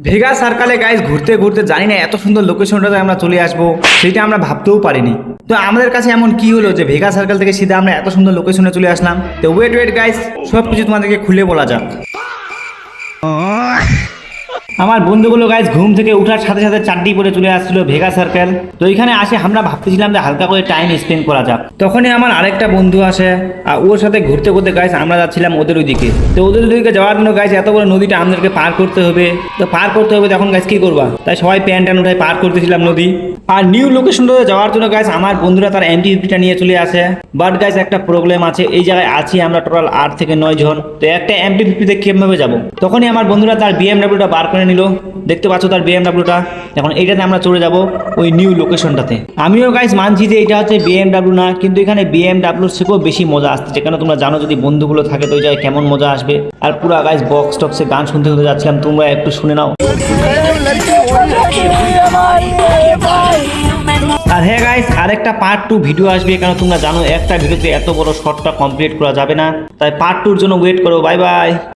Vega সার্কালে guys ঘুরতে ঘুরতে জানি না এত সুন্দর লোকেশনটাতে আমরা চলে আসবো, সেটা আমরা ভাবতেও পারিনি। তো আমাদের কাছে এমন কি হলো যে ভেগা সার্কেল থেকে সিধা আমরা এত সুন্দর লোকেশনে চলে আসলাম। তো ওয়েট গাইজ, সব কিছু তোমাদেরকে খুলে বলা যাক। আমার বন্ধুগুলো গাইজ ঘুম থেকে উঠার সাথে সাথে চারটি পরে চলে আসছিল ভেগা সার্কেল। তো এখানে আসে আমরা ভাবতেছিলাম যে হালকা করে টাইম স্পেন্ড করা যাক। তখনই আমার আরেকটা বন্ধু আসে আর ওর সাথে ঘুরতে ঘুরতে গাইজ আমরা যাচ্ছিলাম ওদের ওইদিকে। তো ওদের ওইদিকে যাওয়ার জন্য গাইজ এত বড় নদীটা আমাদেরকে পার করতে হবে। তো পার করতে হবে তখন গাইজ কি করবা, তাই সবাই প্যান্ট ট্যান উঠায় পার করতেছিলাম নদী। আর নিউ লোকেশনটাতে যাওয়ার জন্য গাইজ আমার বন্ধুরা তার MT-50টা নিয়ে চলে আসে। বাট গাইজ একটা প্রবলেম আছে, এই জায়গায় আছি আমরা টোটাল 8 থেকে 9 জন। তো একটা MT-50তে কিভাবে যাব? তখনই আমার বন্ধুরা তার BMW-টা বার করে নিল। দেখতে পাচ্ছ তার BMW-টা। এখন এইটাতে আমরা চলে যাব ওই নিউ লোকেশনটাতে। আমিও গাইজ মানছি যে এটা হচ্ছে BMW না, কিন্তু এখানে BMW থেকেও বেশি মজা আসছে। কেন তোমরা জানো যদি বন্ধুগুলো থাকে তো ওই জায়গায় কেমন মজা আসবে। আর পুরা গাইজ বক্স টক্সে গান শুনতে শুনতে যাচ্ছিলাম, তোমরা একটু শুনে নাও। আর হ্যাঁ গাইস, আরেকটা পার্ট 2 ভিডিও আসবে, কেন তোমরা জানো একটা ভিডিওতে এত বড় শর্টটা কমপ্লিট করা যাবে না। তাই পার্ট 2 এর জন্য ওয়েট করো। Bye bye.